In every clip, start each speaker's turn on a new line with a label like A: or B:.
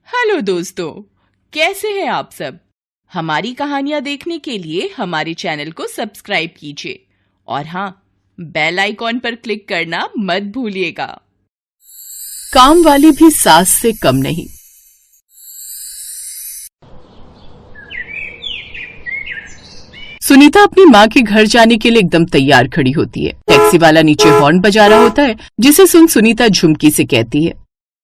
A: Hello दोस्तों, कैसे हैं आप सब। हमारी कहानियां देखने के लिए हमारे चैनल को सब्सक्राइब कीजिए और हाँ, बेल आइकॉन पर क्लिक करना मत भूलिएगा।
B: काम वाली भी सास से कम नहीं। सुनीता अपनी माँ के घर जाने के लिए एकदम तैयार खड़ी होती है। टैक्सी वाला नीचे हॉर्न बजा रहा होता है, जिसे सुन सुनीता झुमकी से कहती है,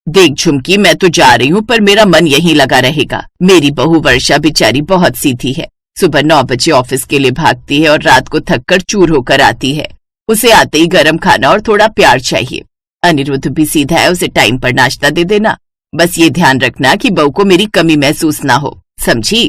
B: देख झुमकी, मैं तो जा रही हूँ पर मेरा मन यहीं लगा रहेगा। मेरी बहू वर्षा बेचारी बहुत सीधी है। सुबह 9 बजे ऑफिस के लिए भागती है और रात को थक कर चूर होकर आती है। उसे आते ही गरम खाना और थोड़ा प्यार चाहिए। अनिरुद्ध भी सीधा है, उसे टाइम पर नाश्ता दे देना। बस ये ध्यान रखना कि बहू को मेरी कमी महसूस ना हो, समझी।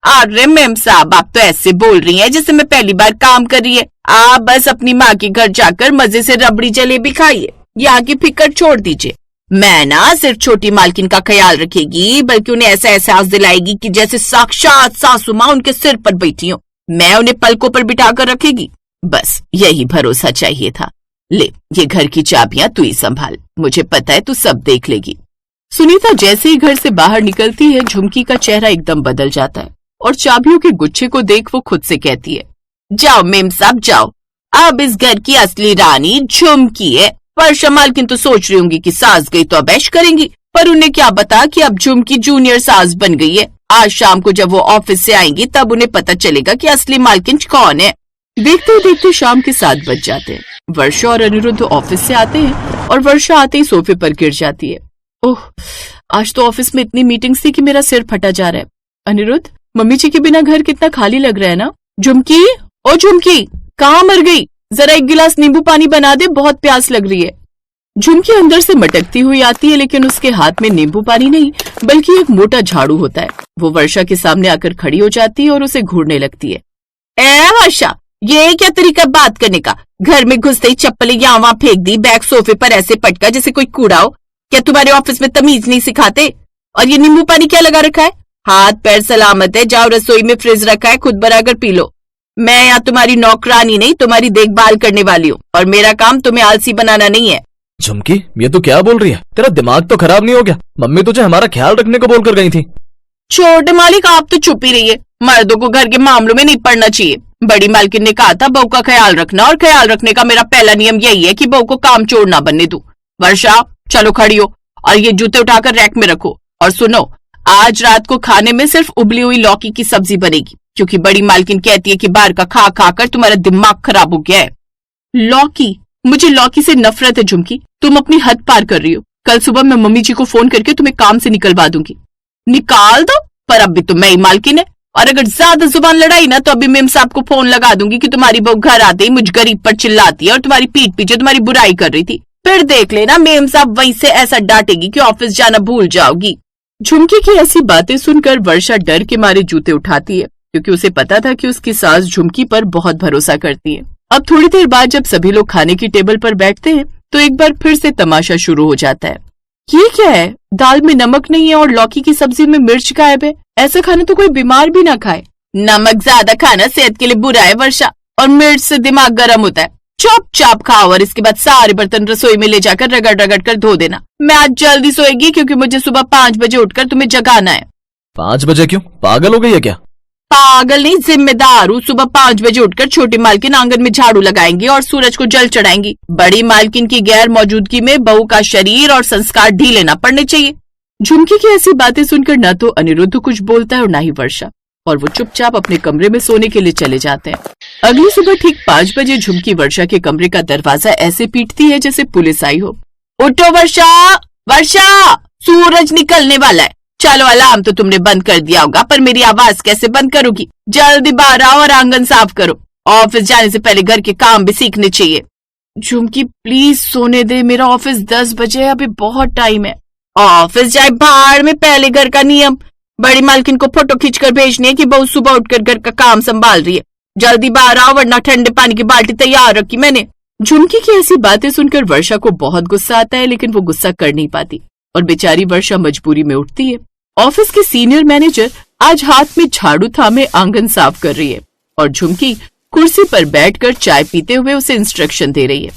B: अरे मैम साहब, आप तो ऐसे बोल रही हैं जैसे मैं पहली बार काम कर रही है। आप बस अपनी माँ के घर जाकर मजे से रबड़ी जलेबी खाइए, यहाँ की फिक्र छोड़ दीजिए। मैं ना सिर्फ छोटी मालकिन का ख्याल रखेगी, बल्कि उन्हें ऐसा एहसास दिलाएगी कि जैसे साक्षात सासू माँ उनके सिर पर बैठी हो। मैं उन्हें पलकों पर बिठाकर रखेगी। बस यही भरोसा चाहिए था। ले, ये घर की चाबियां तू ही संभाल, मुझे पता है तू सब देख लेगी। सुनीता जैसे ही घर से बाहर निकलती है, झुमकी का चेहरा एकदम बदल जाता है और चाबियों के गुच्छे को देख वो खुद से कहती है, जाओ मेम साहब जाओ, अब इस घर की असली रानी झुमकी है। वर्षा मालकिन तो सोच रही होंगी कि सास गई तो अब ऐश करेंगी, पर उन्हें क्या पता कि अब झुमकी जूनियर सास बन गई है। आज शाम को जब वो ऑफिस से आएंगी तब उन्हें पता चलेगा कि असली मालकिन कौन है। देखते देखते शाम के 7 बज जाते हैं। वर्षा और अनिरुद्ध ऑफिस से आते हैं और वर्षा आते ही सोफे पर गिर जाती है। ओह, आज तो ऑफिस में इतनी मीटिंग्स थी कि मेरा सिर फटा जा रहा है। अनिरुद्ध, मम्मी जी के बिना घर कितना खाली लग रहा है ना। झुमकी, ओ झुमकी, कहाँ मर गई? जरा एक गिलास नींबू पानी बना दे, बहुत प्यास लग रही है। झुमकी अंदर से मटकती हुई आती है, लेकिन उसके हाथ में नींबू पानी नहीं बल्कि एक मोटा झाड़ू होता है। वो वर्षा के सामने आकर खड़ी हो जाती है और उसे घूरने लगती है। ए वर्षा, ये क्या तरीका बात करने का? घर में घुसते ही चप्पलें यहाँ वहाँ फेंक दी, बैग सोफे पर ऐसे पटका जैसे कोई कूड़ा हो। क्या तुम्हारे ऑफिस में तमीज नहीं सिखाते? और ये नींबू पानी क्या लगा रखा है? हाथ पैर सलामत है, जाओ रसोई में फ्रिज रखा है, खुद बनाकर पी लो। मैं यहाँ तुम्हारी नौकरानी नहीं, तुम्हारी देखभाल करने वाली हूँ और मेरा काम तुम्हें आलसी बनाना नहीं है।
C: झुमकी, ये तो क्या बोल रही है? तेरा दिमाग तो खराब नहीं हो गया? मम्मी तुझे हमारा ख्याल रखने को बोलकर गई थी।
B: छोटे मालिक, आप तो चुप ही रहिए। मर्दों को घर के मामलों में नहीं पड़ना चाहिए। बड़ी मालकिन ने कहा था बहू का ख्याल रखना, और ख्याल रखने का मेरा पहला नियम यही है कि बहू को काम चोर ना बनने दूं। वर्षा, चलो खड़ी हो और ये जूते उठाकर रैक में रखो। और सुनो, आज रात को खाने में सिर्फ उबली हुई लौकी की सब्जी बनेगी, क्योंकि बड़ी मालकिन कहती है कि बाहर का खा खा कर तुम्हारा दिमाग खराब हो गया है। लौकी? मुझे लौकी से नफरत है झुमकी, तुम अपनी हद पार कर रही हो। कल सुबह मैं मम्मी जी को फोन करके तुम्हें काम से निकलवा दूंगी। निकाल दो, पर अब भी तो मैं ही मालकिन है, और अगर ज्यादा जुबान लड़ाई ना तो अभी मेम साहब को फोन लगा दूंगी कि तुम्हारी बहू घर आते ही मुझ गरीब पर चिल्लाती है और तुम्हारी पीठ पीछे तुम्हारी बुराई कर रही थी। फिर देख लेना, मेम साहब वहीं से ऐसा डांटेगी कि ऑफिस जाना भूल जाओगी। झुमकी की ऐसी बातें सुनकर वर्षा डर के मारे जूते उठाती है, क्योंकि उसे पता था कि उसकी सास झुमकी पर बहुत भरोसा करती है। अब थोड़ी देर बाद जब सभी लोग खाने की टेबल पर बैठते हैं तो एक बार फिर से तमाशा शुरू हो जाता है। ये क्या है? दाल में नमक नहीं है और लौकी की सब्जी में मिर्च गायब है। ऐसा खाना तो कोई बीमार भी ना खाए। नमक ज्यादा खाना सेहत के लिए बुरा है वर्षा, और मिर्च से दिमाग गर्म होता है। चुपचाप खाओ और इसके बाद सारे बर्तन रसोई में ले जाकर रगड़ रगड़ कर धो देना। मैं आज जल्दी सोएगी क्योंकि मुझे सुबह 5 बजे उठकर तुम्हें जगाना है।
C: 5 बजे क्यों? पागल हो गई है क्या?
B: पागल नहीं, जिम्मेदार हूँ। सुबह 5 बजे उठकर छोटी मालकिन आंगन में झाड़ू लगाएंगी और सूरज को जल चढ़ाएंगी। बड़ी मालकिन की गैर मौजूदगी में बहू का शरीर और संस्कार ढीले न पड़ने चाहिए। झुमकी की ऐसी बातें सुनकर न तो अनिरुद्ध कुछ बोलता है और न ही वर्षा, और वो चुपचाप अपने कमरे में सोने के लिए चले जाते हैं। अगली सुबह ठीक 5 बजे झुमकी वर्षा के कमरे का दरवाजा ऐसे पीटती है जैसे पुलिस आई हो। उठो वर्षा, वर्षा, सूरज निकलने वाला है। चलो, अलार्म तो तुमने बंद कर दिया होगा, पर मेरी आवाज कैसे बंद करोगी? जल्दी बाहर आओ और आंगन साफ करो। ऑफिस जाने से पहले घर के काम भी सीखने चाहिए। झुमकी प्लीज सोने दे, मेरा ऑफिस 10 बजे है, अभी बहुत टाइम है। ऑफिस जाए बाहर में, पहले घर का नियम। बड़ी मालकिन को फोटो खींचकर भेजनी है कि बहू सुबह उठकर घर का काम संभाल रही है। जल्दी बाहर आओ वरना ठंडे पानी की बाल्टी तैयार रखी मैंने। झुमकी की ऐसी बातें सुनकर वर्षा को बहुत गुस्सा आता है, लेकिन वो गुस्सा कर नहीं पाती और बेचारी वर्षा मजबूरी में उठती है। ऑफिस के सीनियर मैनेजर आज हाथ में झाड़ू थामे आंगन साफ कर रही है और झुमकी कुर्सी पर बैठकर चाय पीते हुए उसे इंस्ट्रक्शन दे रही है।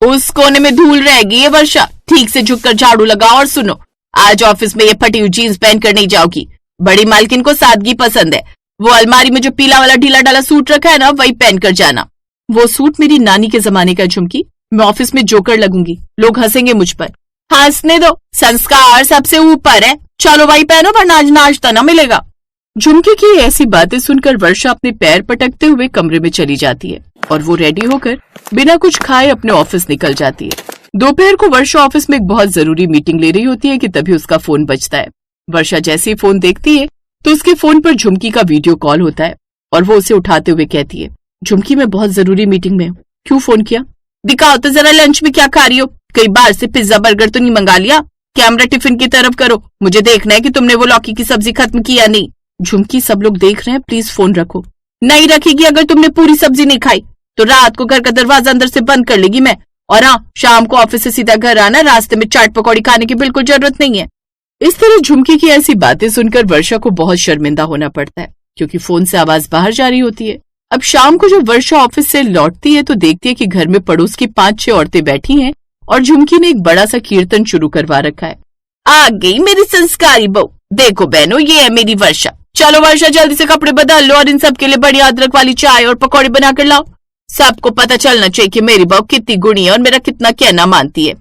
B: उस कोने में धूल रहेगी ये वर्षा, ठीक से झुककर झाड़ू लगाओ और सुनो, आज ऑफिस में ये फटी हुई जीन्स पहन कर नहीं जाओगी। बड़ी मालकिन को सादगी पसंद है। वो अलमारी में जो पीला वाला ढीला ढाला सूट रखा है ना, वही पहन कर जाना। वो सूट मेरी नानी के जमाने का झुमकी। मैं ऑफिस में जोकर लगूंगी, लोग हंसेंगे मुझ पर। हंसने दो, संस्कार सबसे ऊपर है। चलो भाई पहनो, वरना आज नाश्ता ना मिलेगा। झुमकी की ऐसी बातें सुनकर वर्षा अपने पैर पटकते हुए कमरे में चली जाती है और वो रेडी होकर बिना कुछ खाए अपने ऑफिस निकल जाती है। दोपहर को वर्षा ऑफिस में एक बहुत जरूरी मीटिंग ले रही होती है कि तभी उसका फोन बजता है। वर्षा जैसे ही फोन देखती है तो उसके फोन पर झुमकी का वीडियो कॉल होता है और वो उसे उठाते हुए कहती है, झुमकी मैं बहुत जरूरी मीटिंग में हूँ, क्यों फोन किया? दिखाओ तो जरा लंच में क्या खा रही हो, कई बार से पिज्जा बर्गर तो नहीं मंगा लिया? कैमरा टिफिन की तरफ करो, मुझे देखना है कि तुमने वो लौकी की सब्जी खत्म किया नहीं। झुमकी सब लोग देख रहे हैं, प्लीज फोन रखो। नहीं रखेगी, अगर तुमने पूरी सब्जी नहीं खाई तो रात को घर का दरवाजा अंदर से बंद कर लेगी मैं। और हाँ, शाम को ऑफिस से सीधा घर आना, रास्ते में चाट पकौड़ी खाने की बिल्कुल जरूरत नहीं है। इस तरह झुमकी की ऐसी बातें सुनकर वर्षा को बहुत शर्मिंदा होना पड़ता है, क्योंकि फोन से आवाज बाहर जा रही होती है। अब शाम को जब वर्षा ऑफिस से लौटती है तो देखती है कि घर में पड़ोस की 5-6 औरतें बैठी हैं और झुमकी ने एक बड़ा सा कीर्तन शुरू करवा रखा है। आ गई मेरी संस्कारी बहू, देखो बहनों, ये है मेरी वर्षा। चलो वर्षा, जल्दी से कपड़े बदल लो और इन सब के लिए बड़ी अदरक वाली चाय और पकौड़े बना कर लाओ। सबको पता चलना चाहिए कि मेरी बहू कितनी गुणी है और मेरा कितना कहना मानती है।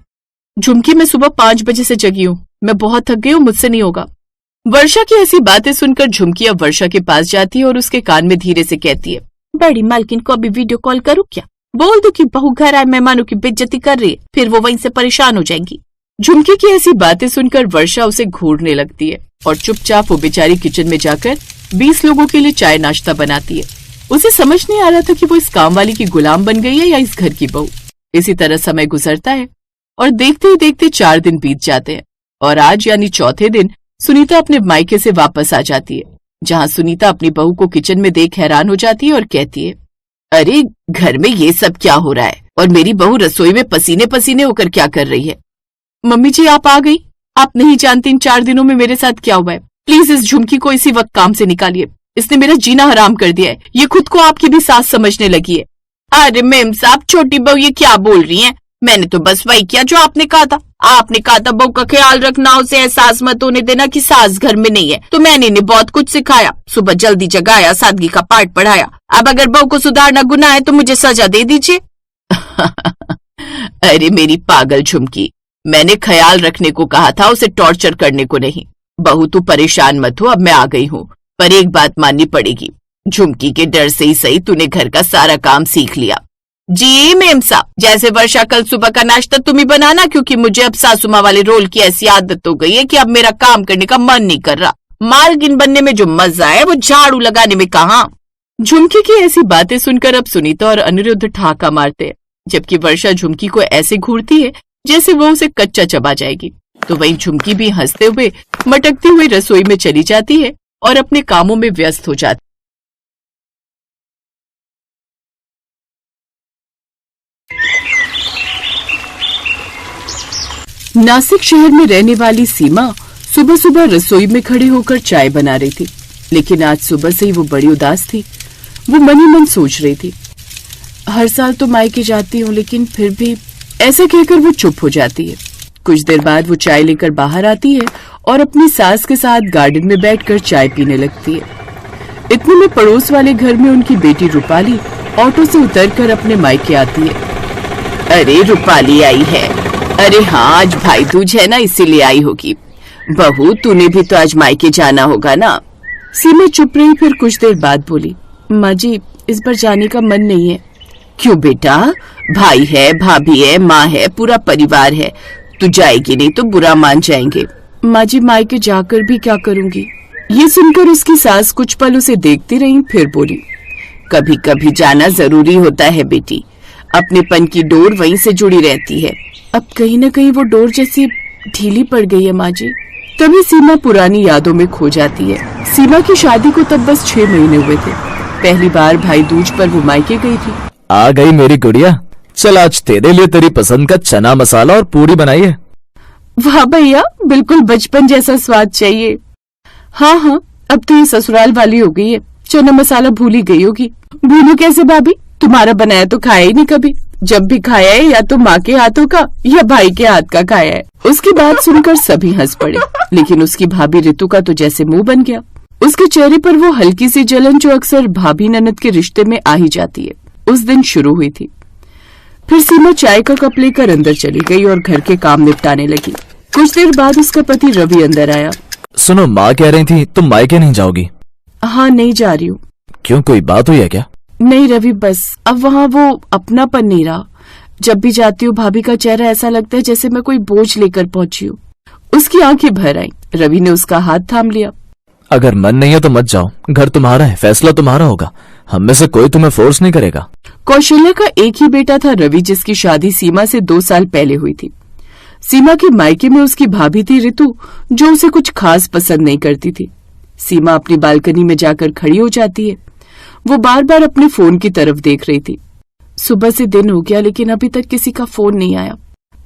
B: झुमकी, मैं सुबह 5 बजे से जगी हूँ, मैं बहुत थक गई हूँ, मुझसे नहीं होगा। वर्षा की ऐसी बातें सुनकर झुमकी अब वर्षा के पास जाती है और उसके कान में धीरे से कहती है, बड़ी मालकिन को अभी वीडियो कॉल करूँ क्या? बोल दो कि बहू घर आए मेहमानों की बेइज्जती कर रही है, फिर वो वहीं से परेशान हो जाएंगी। झुमकी की ऐसी बातें सुनकर वर्षा उसे घूरने लगती है और चुपचाप वो बेचारी किचन में जाकर 20 लोगों के लिए चाय नाश्ता बनाती है। उसे समझ नहीं आ रहा था कि वो इस काम वाली की गुलाम बन गई है या इस घर की बहू। इसी तरह समय गुजरता है और देखते ही देखते 4 दिन बीत जाते हैं और आज यानी चौथे दिन सुनीता अपने मायके से वापस आ जाती है, जहाँ सुनीता अपनी बहू को किचन में देख हैरान हो जाती है और कहती है, अरे घर में ये सब क्या हो रहा है और मेरी बहू रसोई में पसीने पसीने होकर क्या कर रही है? मम्मी जी आप आ गई। आप नहीं जानती इन 4 दिनों में मेरे साथ क्या हुआ है। प्लीज इस झुमकी को इसी वक्त काम से निकालिए, इसने मेरा जीना हराम कर दिया है। ये खुद को आपकी भी सास समझने लगी है। अरे मेम साहब, छोटी बहू ये क्या बोल रही है? मैंने तो बस वही किया जो आपने कहा था। आपने कहा था बहू का ख्याल रखना, उसे एहसास मत होने देना कि सास घर में नहीं है, तो मैंने इन्हें बहुत कुछ सिखाया। सुबह जल्दी जगाया, सादगी का पाठ पढ़ाया। अब अगर बहू को सुधारना गुनाह है तो मुझे सजा दे दीजिए। अरे मेरी पागल झुमकी, मैंने ख्याल रखने को कहा था, उसे टॉर्चर करने को नहीं। बहू तू परेशान मत हो, अब मैं आ गई हूँ, पर एक बात माननी पड़ेगी, झुमकी के डर से ही सही तूने घर का सारा काम सीख लिया। जी मेम साहब, जैसे वर्षा कल सुबह का नाश्ता तुम ही बनाना, क्योंकि मुझे अब सासू माँ वाले रोल की ऐसी आदत हो गई है कि अब मेरा काम करने का मन नहीं कर रहा। मालकिन बनने में जो मजा है वो झाड़ू लगाने में कहाँ। झुमकी की ऐसी बातें सुनकर अब सुनीता और अनिरुद्ध ठहाका मारते हैं, जबकि वर्षा झुमकी को ऐसे घूरती है जैसे वो उसे कच्चा चबा जाएगी। तो वहीं झुमकी भी हंसते हुए मटकती हुई रसोई में चली जाती है और अपने कामों में व्यस्त हो जाती। नासिक शहर में रहने वाली सीमा सुबह सुबह रसोई में खड़े होकर चाय बना रही थी, लेकिन आज सुबह से ही वो बड़ी उदास थी। वो मन ही मन सोच रही थी, हर साल तो मायके जाती हूँ, लेकिन फिर भी, ऐसा कहकर वो चुप हो जाती है। कुछ देर बाद वो चाय लेकर बाहर आती है और अपनी सास के साथ गार्डन में बैठकर चाय पीने लगती है। इतने में पड़ोस वाले घर में उनकी बेटी रूपाली ऑटो से उतरकर अपने मायके आती है। अरे रूपाली आई है? अरे हाँ, आज भाई दूज है ना, इसीलिए आई होगी। बहू तूने भी तो आज मायके जाना होगा ना। सीमा चुप रही, फिर कुछ देर बाद बोली, माँ जी इस बार जाने का मन नहीं है। क्यों बेटा? भाई है, भाभी है, माँ है, पूरा परिवार है, तू जाएगी नहीं तो बुरा मान जाएंगे। माँ जी मायके जाकर भी क्या करूँगी? ये सुनकर उसकी सास कुछ पल उसे देखती रही, फिर बोली, कभी कभी जाना जरूरी होता है बेटी, अपनेपन की डोर वहीं से जुड़ी रहती है। अब कहीं न कहीं वो डोर जैसी ढीली पड़ गई है माँ जी। तभी सीमा पुरानी यादों में खो जाती है। सीमा की शादी को तब बस 6 महीने हुए थे। पहली बार भाई दूज पर वो मायके गई थी।
C: आ गई मेरी गुड़िया, चल आज तेरे लिए तेरी पसंद का चना मसाला और पूरी बनाई है।
B: वाह भैया, बिल्कुल बचपन जैसा स्वाद चाहिए। हाँ हाँ, अब तो ये ससुराल वाली हो गई है, चना मसाला भूल ही गई होगी। भूलू कैसे भाभी, तुम्हारा बनाया तो खाया ही नहीं कभी। जब भी खाया है या तो माँ के हाथों का या भाई के हाथ का खाया है। उसकी बात सुनकर सभी हंस पड़े, लेकिन उसकी भाभी रितु का तो जैसे मुंह बन गया। उसके चेहरे पर वो हल्की सी जलन जो अक्सर भाभी ननद के रिश्ते में आ ही जाती है, उस दिन शुरू हुई थी। फिर सीमा चाय का कप लेकर अंदर चली गई और घर के काम निपटाने लगी। कुछ देर बाद उसका पति रवि अंदर आया।
C: सुनो, माँ कह रही थी तुम मायके नहीं जाओगी।
B: हाँ, नहीं जा रही हूँ।
C: क्यों, कोई बात हुई है क्या?
B: नहीं रवि, बस अब वहाँ वो अपनापन नहीं रहा। जब भी जाती हूँ भाभी का चेहरा ऐसा लगता है जैसे मैं कोई बोझ लेकर पहुंची हूँ। उसकी आंखें भर आईं। रवि ने उसका हाथ थाम लिया।
C: अगर मन नहीं है तो मत जाओ, घर तुम्हारा है, फैसला तुम्हारा होगा, हम में से कोई तुम्हें फोर्स नहीं करेगा।
B: कौशल्या का एक ही बेटा था रवि, जिसकी शादी सीमा से 2 साल पहले हुई थी। सीमा के मायके में उसकी भाभी थी रितु, जो उसे कुछ खास पसंद नहीं करती थी। सीमा अपनी बालकनी में जाकर खड़ी हो जाती है। वो बार बार अपने फोन की तरफ देख रही थी। सुबह से दिन हो गया लेकिन अभी तक किसी का फोन नहीं आया।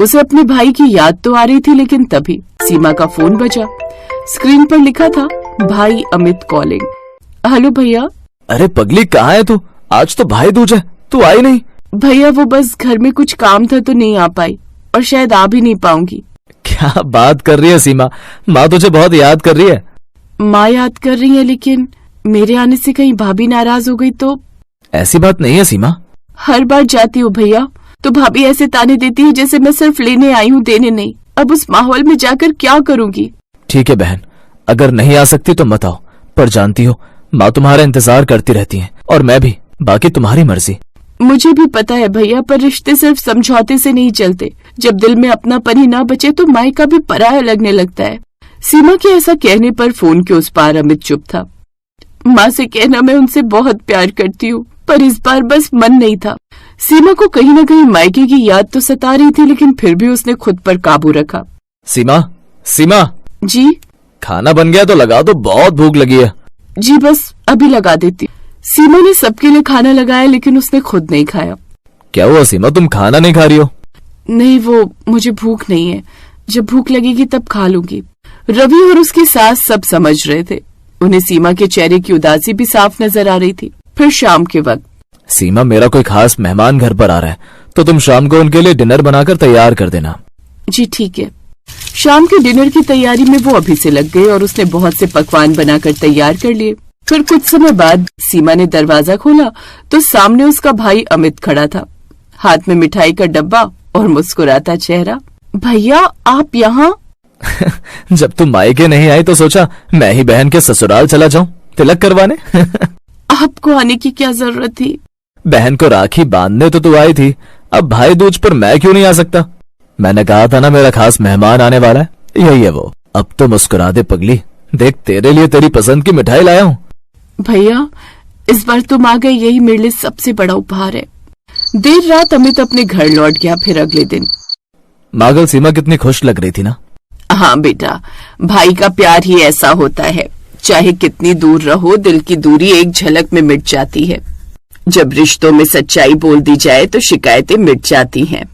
B: उसे अपने भाई की याद तो आ रही थी, लेकिन तभी सीमा का फोन बजा। स्क्रीन पर लिखा था भाई अमित कॉलिंग। हेलो भैया।
C: अरे पगली, कहाँ है तू? आज तो भाई दूज है, तू आई नहीं?
B: भैया वो बस घर में कुछ काम था तो नहीं आ पाई, और शायद आ भी नहीं पाऊंगी।
C: क्या बात कर रही है सीमा, माँ तुझे बहुत याद कर रही है।
B: माँ याद कर रही है, लेकिन मेरे आने से कहीं भाभी नाराज हो गई तो?
C: ऐसी बात नहीं है सीमा।
B: हर बार जाती हूँ भैया तो भाभी ऐसे ताने देती है जैसे मैं सिर्फ लेने आई हूँ, देने नहीं। अब उस माहौल में जाकर क्या करूँगी?
C: ठीक है बहन, अगर नहीं आ सकती तो मत आओ, पर जानती हो माँ तुम्हारा इंतजार करती रहती है, और मैं भी। बाकी तुम्हारी मर्जी।
B: मुझे भी पता है भैया, पर रिश्ते सिर्फ समझौते से नहीं चलते। जब दिल में अपनापन ही ना बचे तो मायका भी पराया लगने लगता है। सीमा के ऐसा कहने पर फोन के उस पार अमित चुप था। माँ से कहना मैं उनसे बहुत प्यार करती हूँ, पर इस बार बस मन नहीं था। सीमा को कहीं न कहीं मायके की याद तो सता रही थी, लेकिन फिर भी उसने खुद पर काबू रखा।
C: सीमा, सीमा।
B: जी?
C: खाना बन गया तो लगा दो, बहुत भूख लगी है।
B: जी बस अभी लगा देती। सीमा ने सबके लिए खाना लगाया, लेकिन उसने खुद नहीं खाया।
C: क्या हुआ सीमा, तुम खाना नहीं खा रही हो?
B: नहीं, वो मुझे भूख नहीं है, जब भूख लगेगी तब खा लूंगी। रवि और उसकी सास सब समझ रहे थे। उन्हें सीमा के चेहरे की उदासी भी साफ नजर आ रही थी। फिर शाम के वक्त,
C: सीमा मेरा कोई खास मेहमान घर पर आ रहा है, तो तुम शाम को उनके लिए डिनर बनाकर तैयार कर देना।
B: जी ठीक है। शाम के डिनर की तैयारी में वो अभी से लग गई और उसने बहुत से पकवान बनाकर तैयार कर लिए। फिर कुछ समय बाद सीमा ने दरवाजा खोला तो सामने उसका भाई अमित खड़ा था, हाथ में मिठाई का डब्बा और मुस्कुराता चेहरा। भैया आप यहाँ?
C: जब तुम मायके नहीं आई तो सोचा मैं ही बहन के ससुराल चला जाऊं तिलक करवाने।
B: आपको आने की क्या जरूरत थी?
C: बहन को राखी बांधने तो तू आई थी, अब भाई दूज पर मैं क्यों नहीं आ सकता? मैंने कहा था ना मेरा खास मेहमान आने वाला है, यही है वो। अब तो मुस्कुरा दे पगली, देख तेरे लिए तेरी पसंद की मिठाई लाया हूँ।
B: भैया इस बार तुम आ गए, यही मेरे लिए सबसे बड़ा उपहार है। देर रात अमित अपने घर लौट गया। फिर अगले दिन
C: मागल सीमा कितनी खुश लग रही थी ना।
B: हाँ बेटा, भाई का प्यार ही ऐसा होता है, चाहे कितनी दूर रहो दिल की दूरी एक झलक में मिट जाती है। जब रिश्तों में सच्चाई बोल दी जाए तो शिकायतें मिट जाती हैं।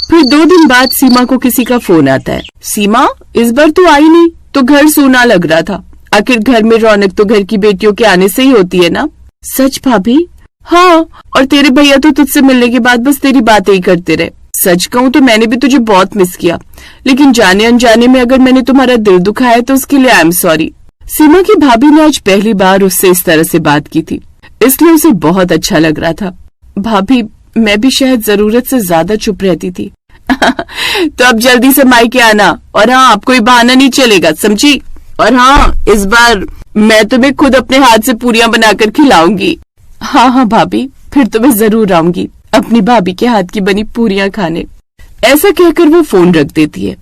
B: फिर 2 दिन बाद सीमा को किसी का फोन आता है। सीमा इस बार तो आई नहीं, तो घर सूना लग रहा था। आखिर घर में रौनक तो घर की बेटियों के आने से ही होती है ना? सच भाभी? हाँ, और तेरे भैया तो तुझसे मिलने के बाद बस तेरी बातें ही करते रहे। सच कहूँ तो मैंने भी तुझे बहुत मिस किया, लेकिन जाने अनजाने में अगर मैंने तुम्हारा दिल दुखाया तो उसके लिए आई एम सॉरी। सीमा की भाभी ने आज पहली बार उससे इस तरह से बात की थी, इसलिए उसे बहुत अच्छा लग रहा था। भाभी मैं भी शायद जरूरत से ज्यादा चुप रहती थी। तो अब जल्दी से मायके आना, और हाँ अब कोई बहाना नहीं चलेगा, समझी? और हाँ इस बार मैं तुम्हें खुद अपने हाथ से पूरियां बनाकर खिलाऊंगी। हाँ हाँ भाभी, फिर तो मैं जरूर आऊंगी अपनी भाभी के हाथ की बनी पूरियां खाने। ऐसा कहकर वो फोन रख देती है।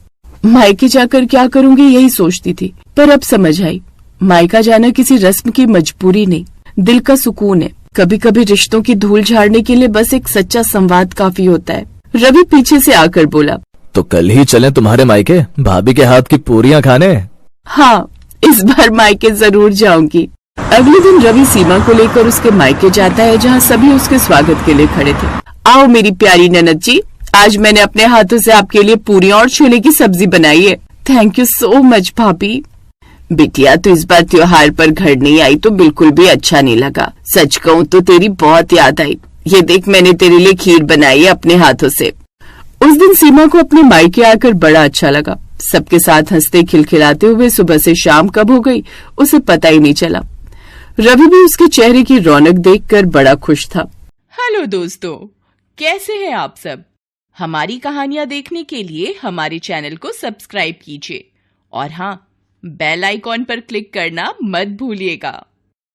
B: मायके जाकर क्या करूंगी यही सोचती थी, पर अब समझ आई मायका जाना किसी रस्म की मजबूरी नहीं, दिल का सुकून है। कभी कभी रिश्तों की धूल झाड़ने के लिए बस एक सच्चा संवाद काफी होता है। रवि पीछे से आकर बोला,
C: तो कल ही चलें तुम्हारे मायके भाभी के हाथ की पूरियां खाने?
B: हाँ इस बार मायके जरूर जाऊंगी। अगले दिन रवि सीमा को लेकर उसके मायके जाता है, जहाँ सभी उसके स्वागत के लिए खड़े थे। आओ मेरी प्यारी ननद जी, आज मैंने अपने हाथों से आपके लिए पूरियां और छोले की सब्जी बनाई है। थैंक यू सो मच भाभी। बिटिया तो इस बार त्योहार पर घर नहीं आई तो बिल्कुल भी अच्छा नहीं लगा। सच कहूँ तो तेरी बहुत याद आई, ये देख, मैंने तेरे लिए खीर बनाई है अपने हाथों से। उस दिन सीमा को अपने मायके आकर बड़ा अच्छा लगा। सबके साथ हंसते खिलखिलाते हुए सुबह से शाम कब हो गई उसे पता ही नहीं चला। रवि भी उसके चेहरे की रौनक देखकर बड़ा खुश था।
A: हेलो दोस्तों, कैसे हैं आप सब? हमारी कहानियां देखने के लिए हमारे चैनल को सब्सक्राइब कीजिए और हाँ, बेल आइकॉन पर क्लिक करना मत भूलिएगा।